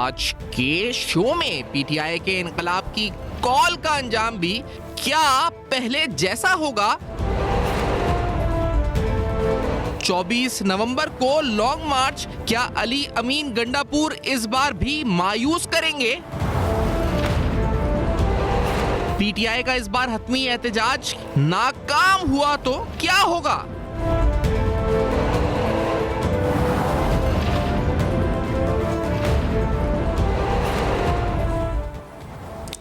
آج کے شو میں پی ٹی آئی کے انقلاب کی کال کا انجام بھی کیا پہلے جیسا ہوگا؟ 24 نومبر کو لانگ مارچ کیا علی امین گنڈا پور اس بار بھی مایوس کریں گے؟ پی ٹی آئی کا اس بار حتمی احتجاج ناکام ہوا تو کیا ہوگا؟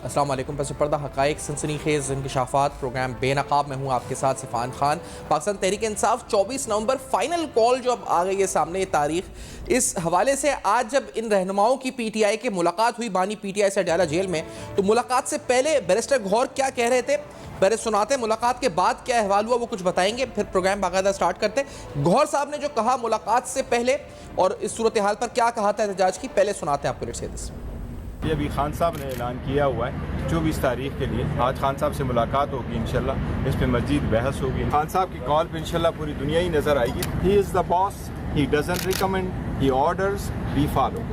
السلام علیکم. پس پردہ حقائق سنسنی خیز انکشافات پروگرام بے نقاب میں ہوں آپ کے ساتھ سفان خان. پاکستان تحریک انصاف 24 نومبر فائنل کال جو اب آ گئی ہے سامنے یہ تاریخ, اس حوالے سے آج جب ان رہنماؤں کی پی ٹی آئی کے ملاقات ہوئی بانی پی ٹی آئی سے اڈیالہ جیل میں, تو ملاقات سے پہلے بیرسٹر گوہر کیا کہہ رہے تھے پہلے سناتے, ملاقات کے بعد کیا احوال ہوا وہ کچھ بتائیں گے, پھر پروگرام باقاعدہ سٹارٹ کرتے. گوہر صاحب نے جو کہا ملاقات سے پہلے اور اس صورتحال پر کیا کہا تھا احتجاج کی, پہلے سناتے ہیں آپ کو. لیٹس سی دس. یہ ابھی خان صاحب نے اعلان کیا ہوا ہے 24 تاریخ کے لیے. آج خان صاحب سے ملاقات ہوگی انشاءاللہ, اس پہ مزید بحث ہوگی. خان صاحب کی کال پہ انشاءاللہ پوری دنیا ہی نظر آئے گی. He is the boss, he doesn't recommend, he orders, we follow.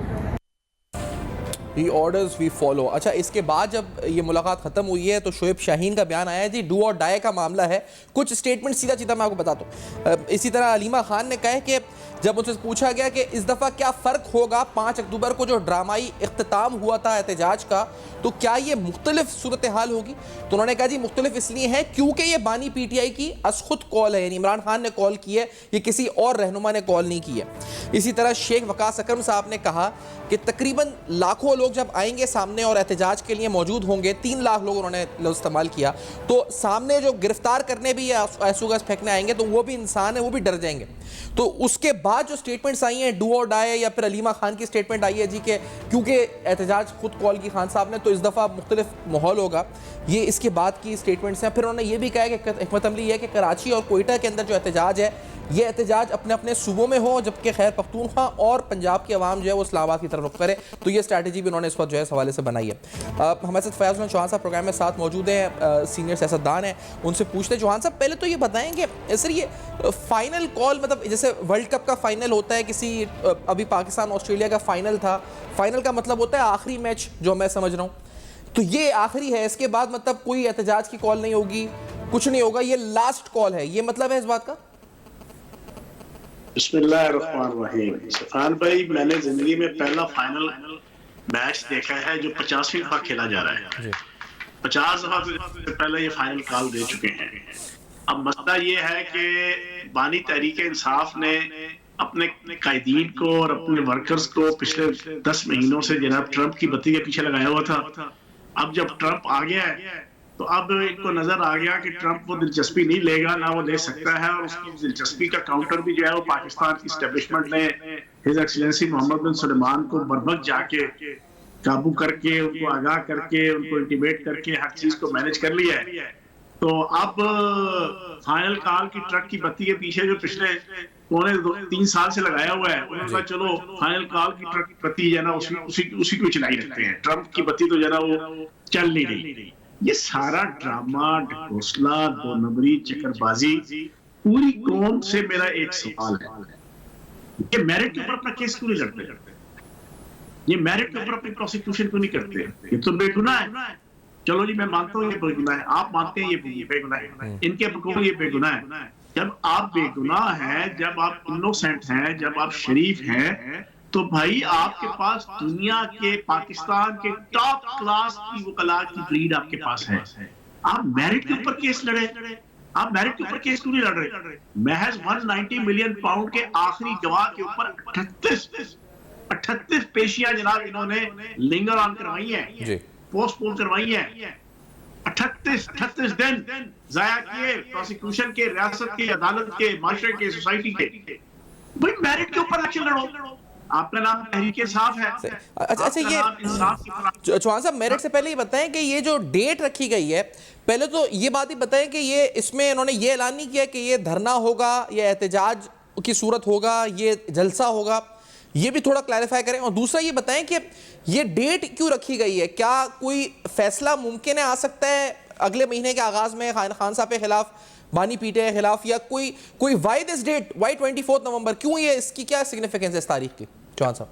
He orders we follow. اچھا, اس کے بعد جب یہ ملاقات ختم ہوئی ہے تو شعیب شاہین کا بیان آیا ہے جی ڈو اور ڈائی کا معاملہ ہے. کچھ اسٹیٹمنٹ سیدھا سیدھا میں آپ کو بتاتا ہوں. اسی طرح علیمہ خان نے کہا کہ جب ان سے پوچھا گیا کہ اس دفعہ کیا فرق ہوگا 5 اکتوبر کو جو ڈرامائی اختتام ہوا تھا احتجاج کا, تو کیا یہ مختلف صورتحال ہوگی, تو انہوں نے کہا جی مختلف اس لیے ہے کیونکہ یہ بانی پی ٹی آئی کی از خود کال ہے, یعنی عمران خان نے کال کی ہے, یہ کسی اور رہنما نے کال نہیں کی ہے. اسی طرح شیخ وقاص اکرم صاحب نے کہا کہ تقریباً لاکھوں لوگ جب آئیں گے سامنے اور احتجاج کے لیے موجود ہوں گے, 3 لاکھ لوگ انہوں نے لفظ استعمال کیا, تو سامنے جو گرفتار کرنے بھی یا ایسو گیس پھینکنے آئیں گے تو وہ بھی انسان ہے, وہ بھی ڈر جائیں گے. تو اس کے بعد جو سٹیٹمنٹس آئی ہیں ڈو اور ڈائی, یا پھر علیمہ خان کی سٹیٹمنٹ آئی ہے جی کہ کیونکہ احتجاج خود کال کی خان صاحب نے تو اس دفعہ مختلف ماحول ہوگا, یہ اس کے بعد کی سٹیٹمنٹس ہیں. پھر انہوں نے یہ بھی کہا کہ حکمت عملی یہ ہے کہ کراچی اور کوئٹہ کے اندر جو احتجاج ہے یہ احتجاج اپنے اپنے صوبوں میں ہو, جبکہ خیر پختونخوا اور پنجاب کی عوام جو ہے وہ اسلام آباد کی طرف رخ کرے. تو یہ اسٹریٹجی بھی انہوں نے اس وقت جو ہے اس حوالے سے بنائی ہے. ہمارے ساتھ فیاض حسین چوہان صاحب پروگرام میں ساتھ موجود ہیں, سینئر سیاستدان ہیں, ان سے پوچھتے ہیں. چوہان صاحب پہلے تو یہ بتائیں کہ سر یہ فائنل کال مطلب جیسے ورلڈ کپ کا فائنل ہوتا ہے, کسی ابھی پاکستان آسٹریلیا کا فائنل تھا, فائنل کا مطلب ہوتا ہے آخری میچ جو میں سمجھ رہا ہوں, تو یہ آخری ہے, اس کے بعد مطلب کوئی احتجاج کی کال نہیں ہوگی, کچھ نہیں ہوگا, یہ لاسٹ کال ہے, یہ مطلب ہے اس بات کا؟ بسم اللہ الرحمن الرحیم. سفان بھائی, میں نے زندگی میں پہلا فائنل میچ دیکھا ہے جو 50ویں دفعہ کھیلا جا رہا ہے. 50 دفعہ سے پہلے یہ فائنل کال دے چکے ہیں. اب مسئلہ یہ ہے کہ بانی تحریک انصاف نے اپنے قائدین کو اور اپنے ورکرز کو پچھلے 10 مہینوں سے جناب ٹرمپ کی بتی کے پیچھے لگایا ہوا تھا. اب جب ٹرمپ آ گیا ہے تو اب ان کو نظر آ گیا کہ ٹرمپ وہ دلچسپی نہیں لے گا, نہ وہ لے سکتا ہے, اور اس کی دلچسپی کا کاؤنٹر بھی جو ہے وہ پاکستان کی اسٹیبلشمنٹ نے ہز ایکسیلنسی محمد بن سلیمان کو بربک جا کے قابو کر کے, ان کو آگاہ کر کے, ان کو انٹیمیٹ کر کے ہر چیز کو مینج کر لیا ہے. تو اب فائنل کال کی ٹرک کی بتی کے پیچھے جو پچھلے 3 سال سے لگایا ہوا ہے, انہوں نے کہا چلو فائنل کال کی ٹرک کی بتی جو ہے نا اسی کو چلائی رکھتے ہیں, ٹرمپ کی بتی تو جو ہے نا وہ چل نہیں رہی. یہ سارا ڈرامہ, ڈھکوسلا, 2 نمبری, چکر بازی, پوری قوم سے میرا ایک سوال ہے, یہ میرٹ کے اوپر اپنا کیس کیوں نہیں لڑتے؟ یہ میرٹ کے اوپر اپنی پروسیکیوشن کیوں نہیں کرتے؟ یہ تو بے گناہ ہے. چلو جی میں مانتا ہوں یہ بے گناہ ہے, آپ مانتے ہیں یہ بے گناہ ہے, ان کے حقوق یہ بے گناہ ہے. جب آپ بے گناہ ہیں, جب آپ انوسینٹ ہیں, جب آپ شریف ہیں, تو بھائی آپ کے پاس دنیا کے, پاکستان کے ٹاپ کلاس کی وکلاء کی بریڈ آپ کے پاس ہے. آپ میرٹ کے اوپر کیس لڑے, آپ میرٹ کے اوپر کیس کیوں نہیں لڑ رہے؟ محض 190 ملین پاؤنڈ کے آخری گواہ کے اوپر 38 پیشیاں جناب انہوں نے لنگر آن کروائی ہیں, پوسٹ پون کروائی ہیں. 38 دن ضائع کیے پروسیکیوشن کے, ریاست کے, عدالت کے, معاشرے کے, سوسائٹی کے. بھائی میرٹ کے اوپر الیکشن لڑو. آپ کا نام تحریک انصاف ہے. اچھا یہ چوہان صاحب میرٹ سے پہلے یہ بتائیں کہ یہ جو ڈیٹ رکھی گئی ہے, پہلے تو یہ بات ہی بتائیں کہ یہ اس میں انہوں نے یہ اعلان نہیں کیا کہ یہ دھرنا ہوگا, یہ احتجاج کی صورت ہوگا, یہ جلسہ ہوگا, یہ بھی تھوڑا کلیریفائی کریں. اور دوسرا یہ بتائیں کہ یہ ڈیٹ کیوں رکھی گئی ہے, کیا کوئی فیصلہ ممکن ہے آ سکتا ہے اگلے مہینے کے آغاز میں خان صاحب کے خلاف, بانی پی ٹی آئی کے خلاف, یا کوئی وائی دس ڈیٹ, وائی 24 نومبر, کیوں یہ, اس کی کیا سگنیفیکنس ہے اس تاریخ کی؟ چوہان صاحب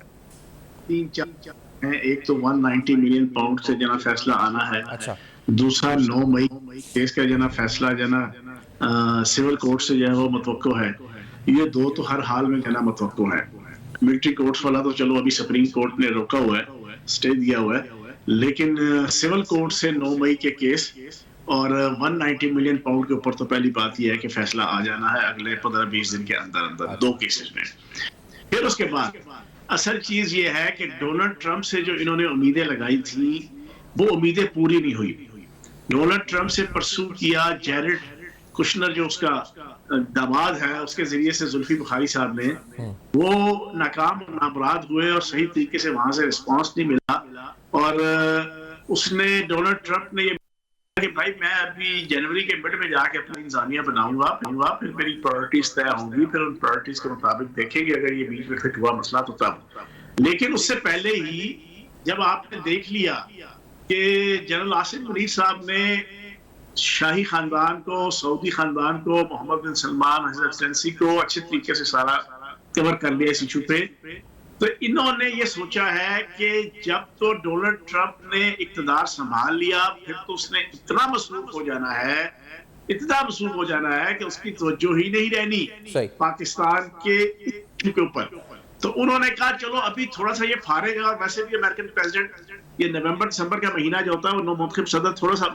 ہیں. ایک تو 190 ملین پاؤنڈ سے جناب فیصلہ آنا ہے. اچھا دوسرا 9 مئی کیس کا جناب فیصلہ جناب سول کورٹ سے جو ہے وہ متوقع ہے. یہ دو تو ہر حال میں جناب متوقع ہے. ملٹری کورٹس والا تو چلو ابھی سپریم کورٹ نے روکا ہوا ہے, اسٹے دیا ہوا ہے, لیکن سول کورٹ سے 9 مئی کے کیس اور 190 ملین پاؤنڈ کے اوپر تو پہلی بات یہ ہے کہ فیصلہ آ جانا ہے اگلے 15-20 دن کے اندر اندر دو کیسز میں. پھر اس کے بعد اصل چیز یہ ہے کہ ڈونلڈ ٹرمپ سے جو انہوں نے امیدیں لگائی تھیں وہ امیدیں پوری نہیں ہوئی. ڈونلڈ ٹرمپ سے پرسو کیا جیرڈ کشنر جو اس کا داماد ہے, اس کے ذریعے سے زلفی بخاری صاحب نے, وہ ناکام اور نامراد ہوئے اور صحیح طریقے سے وہاں سے رسپانس نہیں ملا. اور اس نے ڈونلڈ ٹرمپ نے یہ کہ بھائی میں ابھی جنوری کے مڈ میں جا کے اپنی انتظامیہ بناؤں گا, پھر میری پرائرٹیز طے ہوں گی, پھر ان پرائرٹیز کے مطابق دیکھیں گے اگر یہ بیچ میں فٹ ہوا مسئلہ تو تب. لیکن اس سے پہلے ہی جب آپ نے دیکھ لیا کہ جنرل عاصم منیر صاحب نے شاہی خاندان کو, سعودی خاندان کو, محمد بن سلمان, حضرت ایکسلنسی کو اچھے طریقے سے سارا کور کر لیا اس ایشو پہ, تو انہوں نے یہ سوچا ہے کہ جب تو ڈونلڈ ٹرمپ نے اقتدار سنبھال لیا پھر تو اس نے اتنا مصروف ہو جانا ہے کہ اس کی توجہ ہی نہیں رہنی پاکستان کے ایشو کے اوپر. تو انہوں نے کہا چلو ابھی تھوڑا سا یہ فارغ ہے, اور ویسے بھی امریکن پریزیڈنٹ یہ نومبر دسمبر کا مہینہ جو ہوتا ہے وہ نو منتخب صدر تھوڑا سا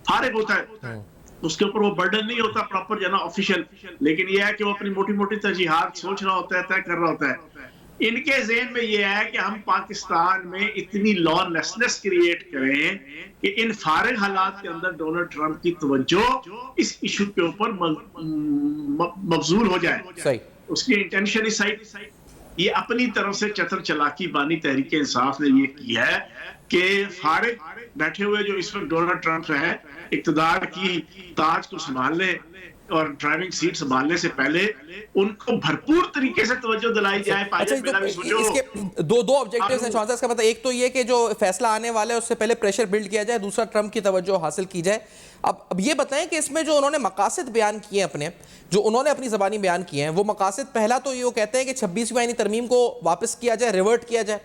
فارغ ہوتا ہے, اس کے اوپر وہ برڈن نہیں ہوتا پراپر جو ہے نا آفیشل, لیکن یہ ہے کہ وہ اپنی موٹی موٹی ترجیحات سوچ رہا ہوتا ہے, طے کر رہا ہوتا ہے. ان کے ذہن میں یہ ہے کہ ہم پاکستان میں اتنی لا لیسنس کریٹ کریں کہ ان فارغ حالات کے اندر ڈونلڈ ٹرمپ کی توجہ اس ایشو کے اوپر مبذول ہو جائے. اس کی انٹینشن اس سائڈ, یہ اپنی طرف سے چتر چلاکی بانی تحریک انصاف نے یہ کی ہے کہ فارغ بیٹھے ہوئے جو اس وقت ڈونلڈ ٹرمپ ہے اقتدار کی تاج کو سنبھالنے اور ڈرائیونگ سیٹ سنبھالنے سے پہلے ان کو بھرپور طریقے سے توجہ دلائی جائے. اس کے دو آبجیکٹیوز ہیں چوہان صاحب, اس کا مطلب ایک تو یہ کہ جو فیصلہ آنے والا ہے اس سے پہلے پریشر بلڈ کیا جائے, دوسرا ٹرمپ کی توجہ حاصل کی جائے. اب یہ بتائیں کہ اس میں جو انہوں نے مقاصد بیان کیے اپنے, جو انہوں نے اپنی زبانی بیان کیے ہیں, وہ مقاصد پہلا تو یہ کہتے ہیں کہ 26ویں آئینی ترمیم کو واپس کیا جائے, ریورٹ کیا جائے.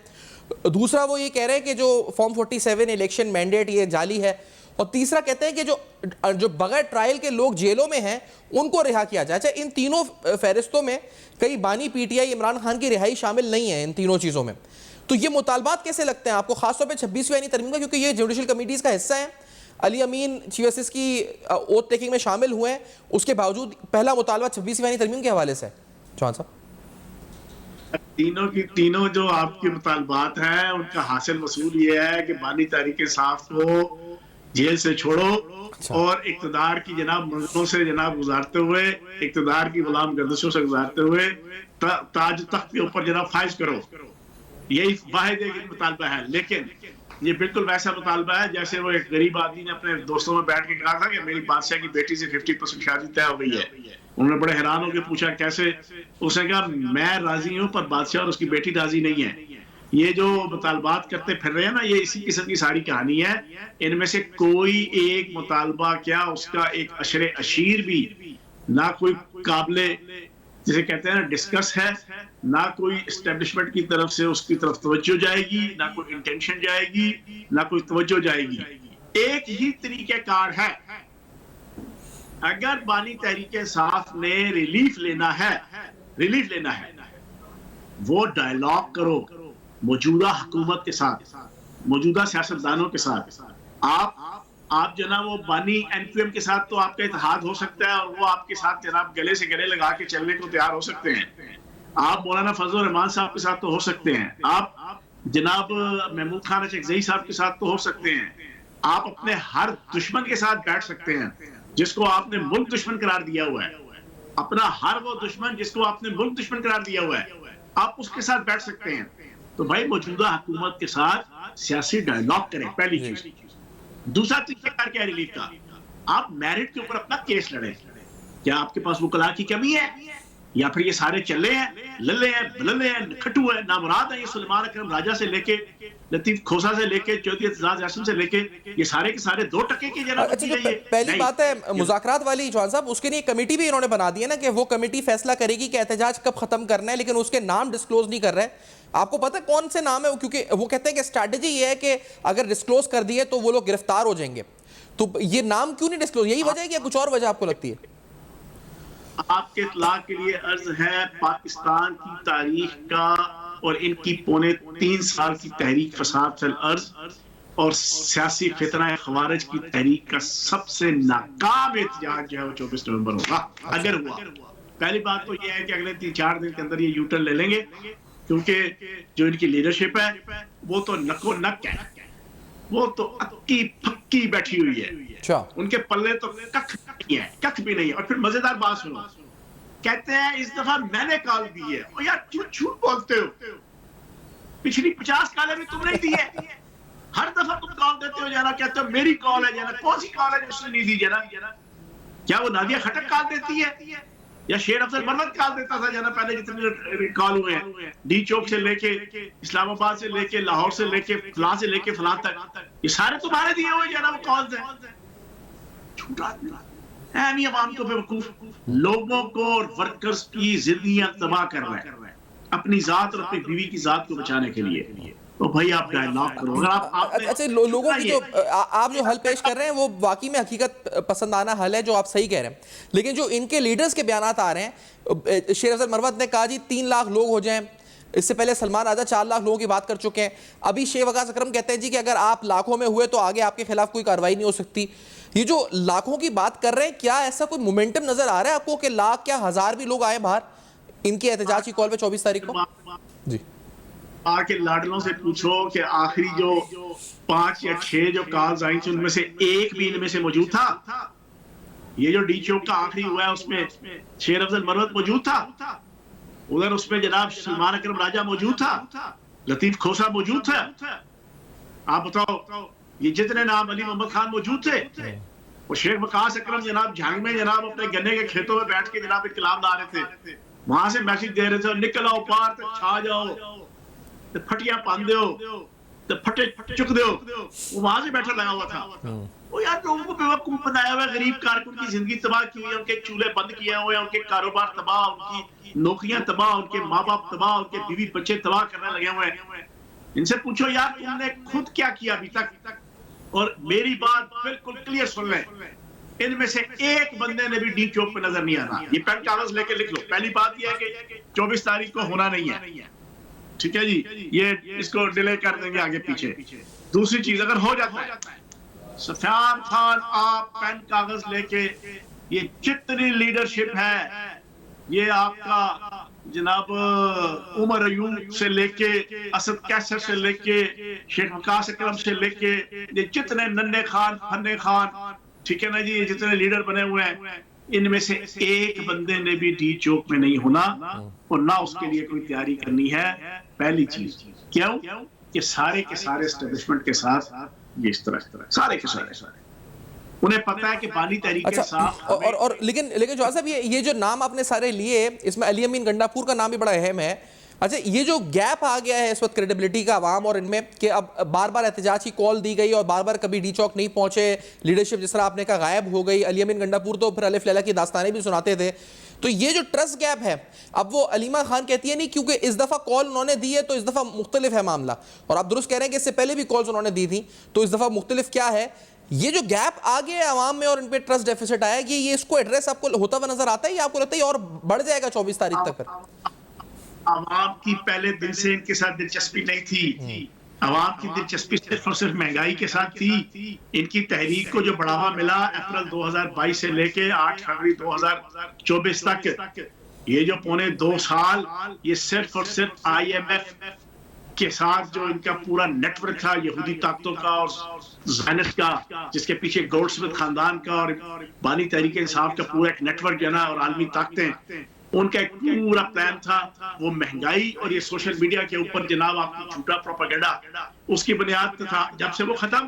دوسرا وہ یہ کہہ رہے ہیں کہ جو فارم 47 الیکشن مینڈیٹ یہ جعلی ہے, اور تیسرا کہتے ہیں کہ جو بغیر ٹرائل کے لوگ جیلوں میں ہیں ان کو رہا کیا جائے. اچھا, ان تینوں فہرستوں میں کئی بانی P T I Imran Khan کی رہائی شامل نہیں ہے ان تینوں چیزوں میں, تو یہ مطالبات کیسے لگتے ہیں آپ کو, خاص طور پہ 26ویں آئینی ترمیم کا, کیونکہ یہ جوڈیشل کمیٹیز کا حصہ ہیں, علی امین چیف جسٹس کی اوتھ ٹیکنگ میں شامل ہوئے ہیں, اس کے باوجود پہلا مطالبہ 26ویں آئینی ترمیم کے حوالے سے ہے. چوہان صاحب, تینوں جو آپ کے مطالبات ہیں ان کا حاصل وصول یہ ہے کہ بانی تحریک انصاف کو جیل سے چھوڑو اور اقتدار کی جناب منزلوں سے جناب گزارتے ہوئے, اقتدار کی غلام گردشوں سے گزارتے ہوئے تاج تخت کے اوپر جناب فائز کرو. یہی واحد ایک مطالبہ ہے. لیکن یہ بالکل ویسا مطالبہ ہے جیسے وہ ایک غریب آدمی نے اپنے دوستوں میں بیٹھ کے کہا تھا کہ میری بادشاہ کی بیٹی سے 50% شادی طے ہو گئی ہے. انہوں نے بڑے حیران ہو کے پوچھا کیسے, اس نے کہا میں راضی ہوں پر بادشاہ اور اس کی بیٹی راضی نہیں ہے. یہ جو مطالبات کرتے پھر رہے ہیں نا, یہ اسی قسم کی ساری کہانی ہے. ان میں سے کوئی ایک مطالبہ کیا اس کا ایک اشر اشیر بھی نہ کوئی قابل جسے کہتے ہیں نا ڈسکس ہے, نہ کوئی اسٹیبلشمنٹ کی طرف سے اس کی طرف توجہ جائے گی, نہ کوئی انٹینشن جائے گی, نہ کوئی توجہ جائے گی. ایک ہی طریقہ کار ہے, اگر بانی تحریک انصاف نے ریلیف لینا ہے وہ ڈائیلاگ کرو موجودہ حکومت کے ساتھ, موجودہ سیاستدانوں کے ساتھ. آپ جناب وہ بانی این کیو ایم کے ساتھ تو آپ کا اتحاد ہو سکتا ہے اور وہ آپ کے ساتھ جناب گلے سے گلے لگا کے چلنے کو تیار ہو سکتے ہیں. آپ مولانا فضل الرحمان صاحب کے ساتھ تو ہو سکتے ہیں, آپ جناب محمود خان اچکزئی صاحب کے ساتھ تو ہو سکتے ہیں, آپ اپنے ہر دشمن کے ساتھ بیٹھ سکتے ہیں جس کو آپ نے ملک دشمن قرار دیا ہوا ہے. اپنا ہر وہ دشمن جس کو آپ نے ملک دشمن قرار دیا ہوا ہے آپ اس کے ساتھ بیٹھ سکتے ہیں. تو بھائی موجودہ حکومت کے ساتھ سیاسی ڈائیلاگ کریں, پہلی چیز. دوسرا طریقہ کار کیا ریلیف کا, آپ میرٹ کے اوپر اپنا کیس لڑیں. کیا آپ کے پاس وکلاء کی کمی ہے؟ یا پھر یہ سارے چلے ہیں، للے ہیں، بللے ہیں، کھٹو ہیں، نامراد ہیں. یہ سلیمان اکرم راجہ سے لے کے لطیف کھوسا سے لے کے چودھری اعتزاز احسن سے لے کے یہ سارے کے سارے 2 ٹکے کے جناب. اچھا جو پہلی بات ہے مذاکرات والی جوان صاحب، اس کے لیے کمیٹی بھی انہوں نے بنا دی ہے نا کہ وہ کمیٹی فیصلہ کرے گی کہ احتجاج کب ختم کرنا ہے، لیکن اس کے نام ڈسکلوز نہیں کر رہے. آپ کو پتہ ہے کون سے نام ہے؟ کیونکہ وہ کہتے ہیں کہ اسٹریٹجی یہ ہے کہ اگر ڈسکلوز کر دیے تو وہ لوگ گرفتار ہو جائیں گے. تو یہ نام کیوں نہیں ڈسکلوز؟ یہی وجہ ہے کہ کچھ اور وجہ آپ کو لگتی ہے؟ آپ کے اطلاع کے لیے عرض ہے، پاکستان کی تاریخ کا اور ان کی 3.25 سال کی تحریک فساد فی الارض اور سیاسی فتنہ خوارج کی تحریک کا سب سے ناکام احتجاج جو ہے وہ 24 نومبر ہوگا اگر ہوا. پہلی بات تو یہ ہے کہ اگلے 3-4 دن کے اندر یہ یو ٹرن لے لیں گے، کیونکہ جو ان کی لیڈرشپ ہے وہ تو نکو نک ہے، وہ تو اکی پھکی بیٹھی ہوئی ہے. ان کے پلے تو ککھ نہیں ہے، ککھ بھی نہیں ہے. اور پھر مزیدار بات سنو، کہتے ہیں اس دفعہ میں نے کال دی ہے. اور یار کیوں جھوٹ بولتے ہو؟ پچھلی 50 کالیں بھی تم نہیں دی ہے. ہر دفعہ تم کال دیتے ہو جانا، کہتے ہو میری کال ہے جانا. کون سی کال ہے جو اس نے نہیں دی جانا؟ کیا وہ نادیہ کھٹک کال دیتی ہے یا شیر افضل مروت کال دیتا تھا جانا؟ پہلے جتنے کال ہوئے ہیں ڈی چوک سے لے کے اسلام آباد سے لے کے لاہور سے لے کے فلاں سے لے کے فلاں تک، یہ سارے تمہارے دیے ہوئے جانا وہ کالز ہیں. جھوٹ آدمی اہمی عوام کو بیوقوف، لوگوں کو اور ورکرز کی زندگیاں تباہ کر رہے ہیں اپنی ذات اور اپنی بیوی کی ذات کو بچانے کے لیے. تو بھائی آپ ڈائیلاگ کرو. اچھا لوگوں کی جو آپ جو حل پیش کر رہے ہیں وہ واقعی میں حقیقت پسندانہ حل ہے جو آپ صحیح کہہ رہے ہیں، لیکن جو ان کے لیڈرز کے بیانات آ رہے ہیں، شیر افضل مروت نے کہا جی 3 لاکھ لوگ ہو جائیں، اس سے پہلے سلمان راجہ 4 لاکھ لوگوں کی بات کر چکے ہیں. ابھی شیخ وقاص اکرم کہتے ہیں جی کہ اگر آپ لاکھوں میں ہوئے تو آگے آپ کے خلاف کوئی کارروائی نہیں ہو سکتی. یہ جو لاکھوں کی بات کر رہے ہیں، کیا ایسا کوئی مومنٹم نظر آ رہا ہے آپ کو کہ لاکھ کیا ہزار بھی لوگ آئے باہر ان کی احتجاج کی کال پہ 24 تاریخ کو؟ جی آ کے لاڈلوں سے پوچھو کہ آخری جو 5 یا 6 جو کالز آئیں تھیں ان میں سے ایک بھی ان میں سے موجود تھا؟ یہ جو ڈی چوک کا آخری ہوا ہے اس میں شیر افضل مروت موجود تھا، ادھر اس میں جناب سلمان اکرم راجہ موجود تھا، لطیف کھوسا موجود تھا. آپ بتاؤ یہ جتنے نام، علی محمد خان موجود تھے، وہ شیخ وقاص اکرم جناب جھانگ میں جناب اپنے گنے کے کھیتوں میں بیٹھ کے جناب ایک کلام لا رہے تھے، وہاں سے میسج دے رہے تھے نکل آؤ پار تک چھا جاؤ تے پھٹیاں پان دیو تے پھٹے چک دیو. وہ وہاں سے بیٹھا لگا ہوا تھا. وہ یار لوگوں کو بیوقوف بنایا ہوا ہے، غریب کارکن کی زندگی تباہ کی ہوئی ہے، ان کے چولہے بند کیے ہوئے ہیں، ان کے کاروبار تباہ، ان کی نوکریاں تباہ، ان کے ماں باپ تباہ، ان کے بیوی بچے تباہ کرنے لگے ہوئے ہیں. ان سے پوچھو یار تم نے خود کیا کیا ابھی تک؟ اور میری بات بالکل کلیئر سن لیں، ان میں سے ایک بندے نے بھی ڈی چوک پہ نظر نہیں آنا. یہ پین کاغذ لے کے لکھ لو. پہلی بات یہ ہے کہ 24 تاریخ کو ہونا نہیں ہے، ٹھیک ہے جی، یہ اس کو ڈیلے کر دیں گے آگے پیچھے. دوسری چیز، اگر ہو جاتا ہے سفیان خان، آپ پین کاغذ لے کے یہ جتنی لیڈرشپ ہے، یہ آپ کا جناب عمر ایوب سے لے کے اسد کیسر سے لے کے شیخ وقاص اکرم سے لے کے یہ جتنے ننھے خان، پھنے خان، ٹھیک ہے نا جی، جتنے لیڈر بنے ہوئے ہیں، ان میں سے ایک بندے نے بھی ڈی چوک میں نہیں ہونا اور نہ اس کے لیے کوئی تیاری کرنی ہے. پہلی چیز کیوں کہ سارے کے سارے اسٹیبلشمنٹ کے ساتھ یہ اس طرح سارے کے سارے انہیں پتہ ہے کہ بانی تحریک کے ساتھ اور لیکن جواد صاحب یہ جو نام آپ نے سارے لیے، اس میں علی امین گنڈاپور کا نام بھی بڑا اہم ہے. اچھا یہ جو گیپ آ گیا ہے اس وقت کریڈیبلٹی کا عوام اور ان میں، کہ اب بار بار احتجاج کی کال دی گئی اور بار بار کبھی ڈی چوک نہیں پہنچے، لیڈرشپ جس طرح آپ نے کہا غائب ہو گئی. علی امین گنڈاپور تو پھر الف لیلہ کی داستانیں بھی سناتے تھے. تو یہ جو ٹرسٹ گیپ ہے، اب وہ علیمہ خان کہتی ہے نہیں کیونکہ اس دفعہ کال انہوں نے دی ہے تو اس دفعہ مختلف ہے معاملہ، اور آپ درست کہہ رہے ہیں کہ اس سے پہلے بھی کالز انہوں نے دی تھیں، تو اس دفعہ مختلف کیا ہے؟ یہ جو گیپ آ گیا ہے عوام میں اور ان پہ ٹرسٹ ڈیفیسٹ آیا ہے، یہ اس کو ایڈریس آپ کو ہوتا ہوا نظر آتا ہے یا آپ کو لگتا ہے اور بڑھ جائے گا 24 تاریخ تک؟ پھر عوام کی پہلے دن سے ان کے ساتھ دلچسپی نہیں تھی. عوام کی دلچسپی صرف اور صرف مہنگائی کے ساتھ تھی. ان کی تحریک کو جو بڑھاوا ملا اپریل 2022 سے لے کے 8 فروری 2024 تک، یہ جو 2.25 سال، یہ صرف اور صرف IMF کے ساتھ جو ان کا پورا نیٹ ورک تھا یہودی طاقتوں کا اور زائنسٹ کا، جس کے پیچھے گولڈ سمتھ خاندان کا اور بانی تحریک انصاف کا پورا ایک نیٹ ورک جو ہے نا، اور عالمی طاقتیں، ان کا ایک پورا پلان تھا. وہ مہنگائی اور یہ سوشل میڈیا کے اوپر جناب آپ کی جھوٹا پروپیگنڈا، اس کی بنیاد پہ تھا. جب سے وہ ختم،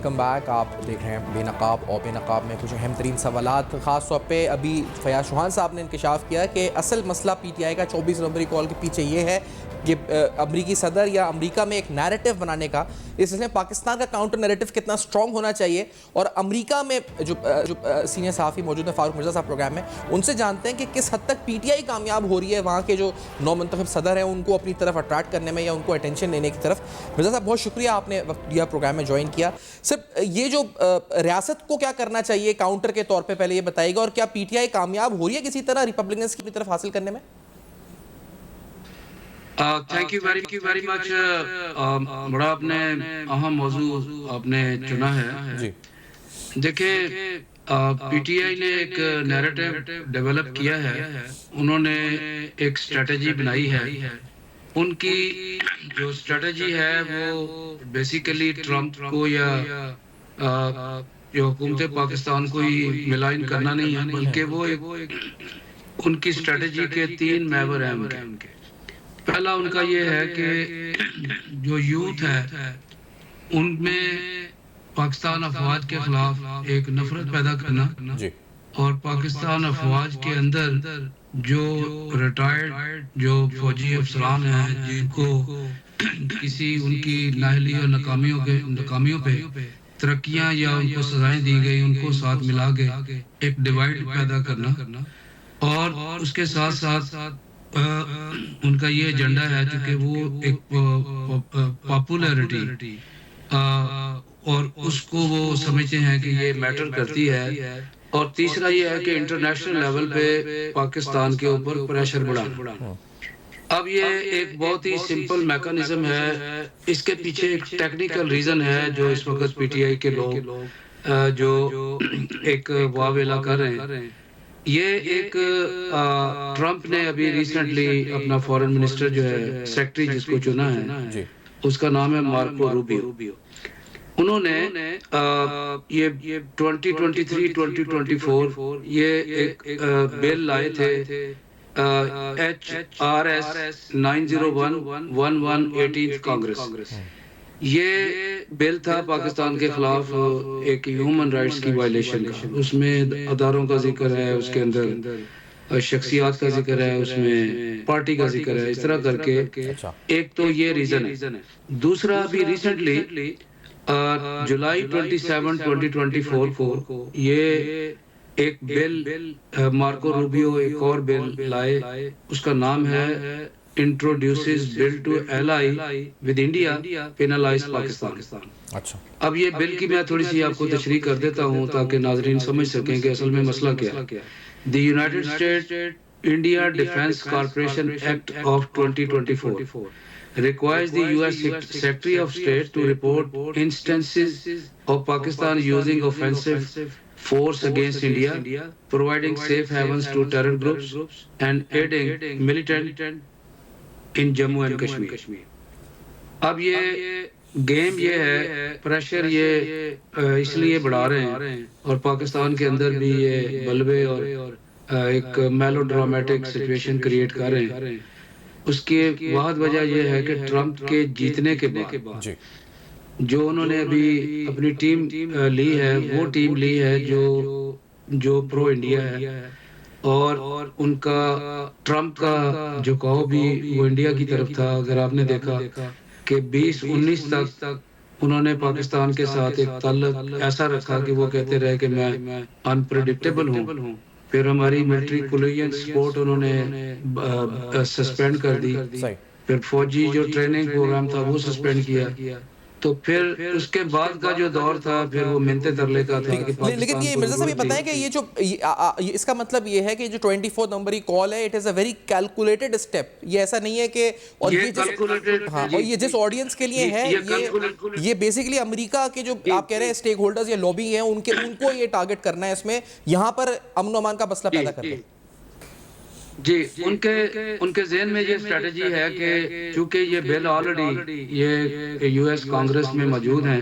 ویلکم بیک. آپ دیکھ رہے ہیں بے نقاب اور بے نقاب میں کچھ اہم ترین سوالات. خاص طور پہ ابھی فیاض چوہان صاحب نے انکشاف کیا کہ اصل مسئلہ پی ٹی آئی کا 24 نومبری کال کے پیچھے یہ ہے کہ امریکی صدر یا امریکہ میں ایک نیریٹو بنانے کا, اس میں پاکستان کا کاؤنٹر نیریٹو کتنا اسٹرانگ ہونا چاہیے. اور امریکہ میں جو سینئر صحافی موجود ہیں, فاروق مرزا صاحب پروگرام میں, ان سے جانتے ہیں کہ کس حد تک پی ٹی آئی کامیاب ہو رہی ہے وہاں کے جو نو منتخب صدر ہیں ان کو اپنی طرف اٹریکٹ کرنے میں یا ان کو اٹینشن لینے کی طرف. مرزا صاحب بہت شکریہ آپ نے وقت دیا پروگرام میں جوائن کیا. سر یہ جو ریاست کو کیا کرنا چاہیے کاؤنٹر کے طور پہ پہلے یہ بتائیے گا, اور کیا پی ٹی آئی کامیاب ہو رہی ہے کسی طرح ریپبلکنز کی طرف حاصل کرنے میں؟ Thank you very much. بڑا آپ نے اہم موضوع آپ نے چنا ہے. جی دیکھیں, پی ٹی آئی نے ایک نیریٹو ڈیولپ کیا ہے, انہوں نے ایک اسٹریٹجی بنائی ہے. ان کی جو اسٹریٹجی ہے وہ بیسیکلی ٹرمپ کو یا جو حکومت پاکستان کو ہی ملائن کرنا نہیں ہے, بلکہ وہ ان کی اسٹریٹجی کے 3 محور ہیں ان کے. پہلا ان کا یہ ہے کہ جو یوتھ ہے ان میں پاکستان افواج کے خلاف ایک نفرت پیدا کرنا, اور پاکستان افواج کے اندر جو ریٹائرڈ جو فوجی افسران ہیں جن کو کسی ان کی نااہلی اور ناکامیوں پہ ترقیاں یا ان کو سزائیں دی گئی, ان کو ساتھ ملا کے ایک ڈیوائڈ پیدا کرنا. اور اس کے ساتھ ساتھ ان کا یہ ایجنڈا ہے کہ وہ ایک پاپولیرٹی اور اس کو وہ سمجھتے ہیں کہ یہ میٹر کرتی ہے. اور تیسرا یہ ہے کہ انٹرنیشنل لیول پہ پاکستان کے اوپر پریشر بڑھانا. اب یہ ایک بہت ہی سمپل میکانزم ہے, اس کے پیچھے ایک ٹیکنیکل ریزن ہے جو اس وقت پی ٹی آئی کے لوگ جو ایک واویلا کر رہے ہیں. یہ ایک ٹرمپ نے ابھی ریسنٹلی اپنا فارن منسٹر جو ہے سیکٹری جس کو چنا ہے, اس کا نام ہے مارکو روبیو. انہوں نے یہ 2023-2024 یہ ایک بل لائے تھے HRS 901-1118 کانگریس. یہ بل تھا پاکستان کے خلاف ایک ہیومن رائٹس کی وائلیشن کا. اس میں اداروں کا ذکر ہے, اس کے اندر شخصیات کا ذکر ہے, اس میں پارٹی کا ذکر ہے, اس طرح کر کے. ایک تو یہ ریزن ہے. دوسرا ابھی ریسنٹلی جولائی 27 2024 کو یہ ایک بل مارکو روبیو ایک اور بل لائے, اس کا نام ہے introduces bill to ally with India penalize Pakistan. اب یہ بل کی میں تھوڑی سی آپ کو تشریح کر دیتا ہوں تاکہ ناظرین سمجھ سکیں کہ اصل میں مسئلہ کیا ہے. The United States India Defense Corporation Act of 2024 requires the US Secretary of State to report instances of Pakistan using offensive force against India, providing safe havens to terror groups and aiding militant in Jammu and Kashmir. اب یہ game یہ ہے, pressure یہ اس لیے بڑھا رہے ہیں اور پاکستان کے اندر بھی یہ بلوے اور ایک میلو ڈرامیٹک سچویشن کریٹ کر رہے ہیں. اس کی واحد وجہ یہ ہے کہ ٹرمپ کے جیتنے کے بعد جو انہوں نے ابھی اپنی ٹیم لی ہے, وہ ٹیم لی ہے جو پرو انڈیا ہے, اور ان کا ٹرمپ کا جھکاؤ بھی وہ انڈیا کی طرف تھا. اگر آپ نے دیکھا کہ 2019 تک انہوں نے پاکستان کے ساتھ ایک تعلق ایسا رکھا کہ وہ کہتے رہے کہ میں انپریڈکٹیبل ہوں. پھر ہماری ملٹری کولیجن سپورٹ انہوں نے سسپینڈ کر دی, پھر فوجی جو ٹریننگ پروگرام تھا وہ سسپینڈ کیا. تو پھر اس کے بعد کا جو دور تھا پھر وہ منتے ترلے کا تھا. لیکن یہ مرزا صاحب یہ بتائیں کہ یہ جو اس کا مطلب یہ ہے کہ جو 24 نومبری کال ہے, it is a very calculated step. یہ ایسا نہیں ہے کہ اور یہ جس آڈینس کے لیے ہے یہ بیسیکلی امریکہ کے جو آپ کہہ رہے ہیں اسٹیک ہولڈرز یا لوبی ہیں ان کو یہ ٹارگٹ کرنا ہے, اس میں یہاں پر امن و امان کا مسئلہ پیدا کرنا ہے. جی, ان کے ذہن میں یہ اسٹریٹجی ہے کہ چونکہ یہ بل آلریڈی یہ یو ایس کانگریس میں موجود ہیں,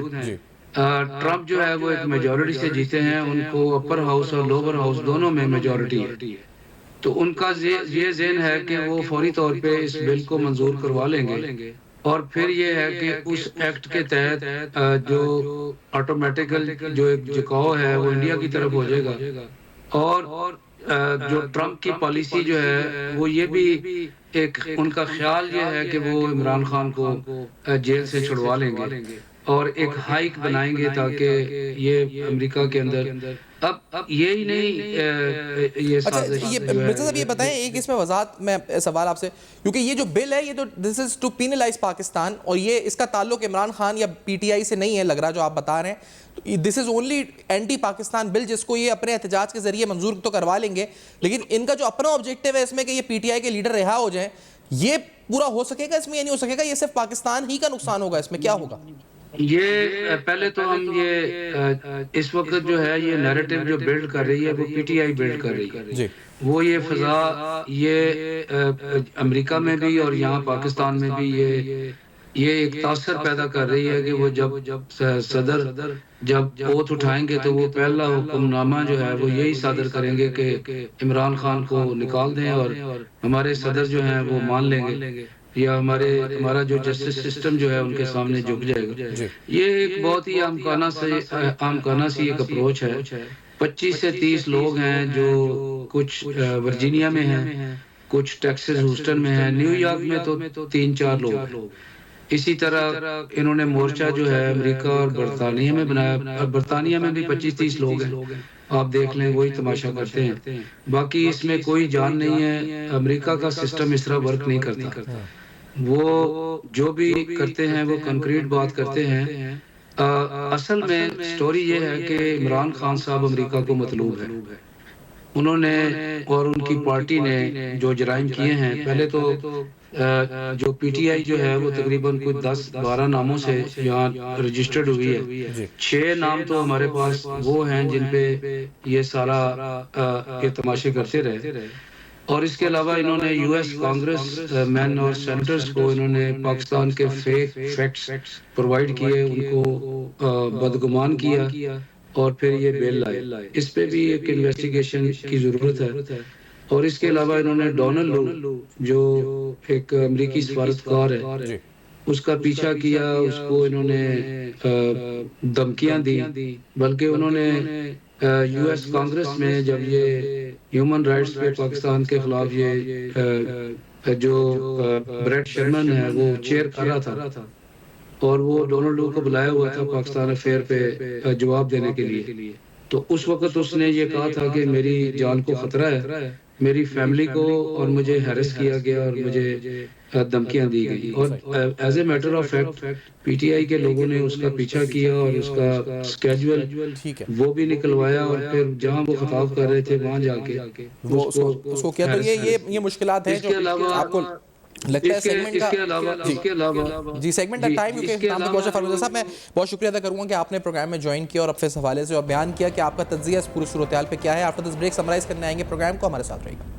ٹرمپ جو ہے وہ ایک میجورٹی سے جیتے ہیں, ان کو اپر ہاؤس اور لوور ہاؤس دونوں میں میجورٹی ہے. تو ان کا یہ ذہن ہے کہ وہ فوری طور پہ اس بل کو منظور کروا لیں گے اور پھر یہ ہے کہ اس ایکٹ کے تحت جو آٹومیٹیکل جو ایک جھکاؤ ہے وہ انڈیا کی طرف ہو جائے گا، اور جو ٹرمپ کی پالیسی جو ہے وہ یہ بھی ایک ان کا خیال یہ ہے کہ وہ عمران خان کو جیل سے چھڑوا لیں گے اور ایک ہائیک بنائیں گے تاکہ یہ امریکہ کے اندر اب یہی نہیں یہ اچھا سازش یہ مرزا صاحب یہ بتائیں ایک اس میں وضاحت میں سوال آپ سے، کیونکہ یہ جو بل ہے یہ تو دس از ٹو پینلائز پاکستان، اور یہ اس کا تعلق عمران خان یا پی ٹی آئی سے نہیں ہے لگ رہا جو آپ بتا رہے ہیں، دس از اونلی اینٹی پاکستان بل جس کو یہ اپنے احتجاج کے ذریعے منظور تو کروا لیں گے، لیکن ان کا جو اپنا آبجیکٹیو ہے اس میں کہ یہ پی ٹی آئی کے لیڈر رہا ہو جائیں، یہ پورا ہو سکے گا اس میں یا نہیں ہو سکے گا؟ یہ صرف پاکستان ہی کا نقصان ہوگا، اس میں کیا ہوگا؟ یہ پہلے تو ہم یہ اس وقت جو ہے یہ نیریٹو جو بلڈ کر رہی ہے وہ پی ٹی آئی بلڈ کر رہی ہے، وہ یہ فضا یہ امریکہ میں بھی اور یہاں پاکستان میں بھی یہ ایک تاثر پیدا کر رہی ہے کہ وہ جب صدر جب اوتھ اٹھائیں گے تو وہ پہلا حکم نامہ جو ہے وہ یہی صادر کریں گے کہ عمران خان کو نکال دیں اور ہمارے صدر جو ہیں وہ مان لیں گے، یا ہمارا جو جسٹس سسٹم جو ہے ان کے سامنے جھک جائے گا۔ یہ ایک بہت ہی آمکانہ سی ایک اپروچ ہے۔ 25 سے 30 لوگ ہیں جو کچھ ورجینیا میں ہیں، کچھ ٹیکساس ہیوسٹن میں ہیں، نیو یارک میں تو 3-4 لوگ ہیں۔ اسی طرح انہوں نے مورچہ جو ہے امریکہ اور برطانیہ میں بنایا، برطانیہ میں بھی 25-30 لوگ ہیں، آپ دیکھ لیں وہی تماشا کرتے ہیں، باقی اس میں کوئی جان نہیں ہے۔ امریکہ کا سسٹم اس طرح ورک نہیں کرتا، وہ جو بھی کرتے ہیں وہ کنکریٹ بات کرتے ہیں۔ اصل میں سٹوری یہ ہے کہ عمران خان صاحب امریکہ کو مطلوب ہے، انہوں نے اور ان کی پارٹی نے جو جرائم کیے ہیں، پہلے تو جو پی ٹی آئی جو ہے وہ تقریباً کچھ 10-12 ناموں سے یہاں رجسٹرڈ ہوئی ہے، 6 نام تو ہمارے پاس وہ ہیں جن پہ یہ سارا یہ تماشے کرتے رہے، اور اس کے علاوہ انہوں نے یو ایس کانگریس مین اور سینیٹرز کو انہوں نے پاکستان کے فیک فیکٹس پرووائڈ کیے، ان کو بدگمان کیا اور پھر یہ بیل لائے۔ اس پہ بھی ایک انویسٹیگیشن کی ضرورت ہے، اور اس کے علاوہ انہوں نے ڈونلڈ لو جو ایک امریکی سفارتکار ہے اس کا پیچھا کیا، اس کو انہوں نے دھمکیاں دی، بلکہ انہوں نے یو ایس کانگریس میں جب یہ ہیومن رائٹس پہ پاکستان کے خلاف یہ جو بریٹ شرمن ہے وہ چیئر کر رہا تھا، اور وہ ڈونلڈ لو کو بلایا ہوا تھا پاکستان افیئر پہ جواب دینے کے لیے، تو اس وقت اس نے یہ کہا تھا کہ میری جان کو خطرہ ہے، میری فیملی کو اور مجھے ہیرس کیا گیا اور مجھے دھمکیاں دی گئی، اور as a matter of fact P T I کے لوگوں نے اس کا پیچھا کیا اور اس کا اسکیجول وہ بھی نکلوایا، اور پھر جہاں وہ خطاب کر رہے تھے وہاں جا کے اس کو کیا، تو یہ مشکلات ہیں جو آپ کو لگتا ہے سیگمنٹ کا جی سیگمنٹ کا ٹائم کیونکہ اختتام تک پہنچا۔ فروزہ صاحب میں بہت شکریہ ادا کروں گا کہ آپ نے پروگرام میں جوائن کیا اور اپنے حوالے سے اور بیان کیا کہ آپ کا تجزیہ اس پوری صورتحال پہ کیا ہے۔ آفٹر دس بریک سمرائز کرنے آئیں گے پروگرام کو، ہمارے ساتھ رہے گا۔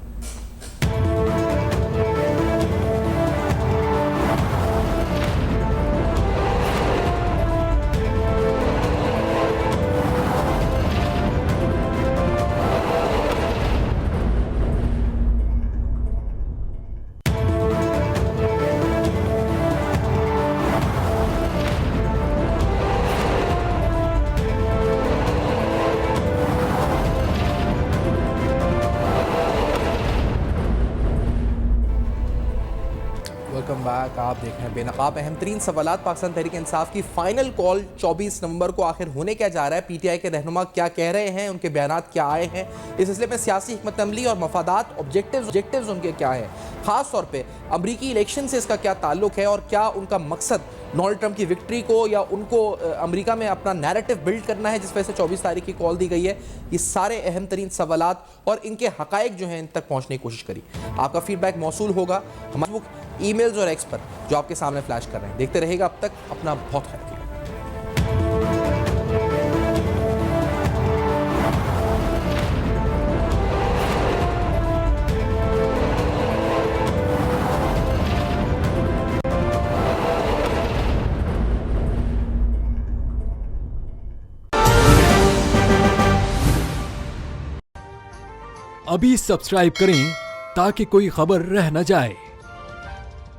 ویلکم بیک، آپ دیکھ رہے ہیں بے نقاب اہم ترین سوالات۔ پاکستان تحریک انصاف کی فائنل کال 24 نومبر کو آخر ہونے کیا جا رہا ہے؟ پی ٹی آئی کے رہنما کیا کہہ رہے ہیں؟ ان کے بیانات کیا آئے ہیں؟ اس سلسلے میں سیاسی حکمت عملی اور مفادات آبجیکٹیوز ان کے کیا ہے؟ خاص طور پہ امریکی الیکشن سے اس کا کیا تعلق ہے، اور کیا ان کا مقصد ڈونلڈ ٹرمپ کی وکٹری کو یا ان کو امریکہ میں اپنا نیریٹو بلڈ کرنا ہے جس وجہ سے 24 تاریخ کی کال دی گئی ہے؟ یہ سارے اہم ترین سوالات اور ان کے حقائق جو ہیں ان تک پہنچنے کی کوشش کری۔ آپ کا فیڈ بیک موصول ہوگا ہمارے ای میلز اور ایکس پر جو آپ کے سامنے فلیش کر رہے ہیں۔ دیکھتے رہے گا، اب تک اپنا بہت خیال رکھیے۔ ابھی سبسکرائب کریں تاکہ کوئی خبر رہ نہ جائے۔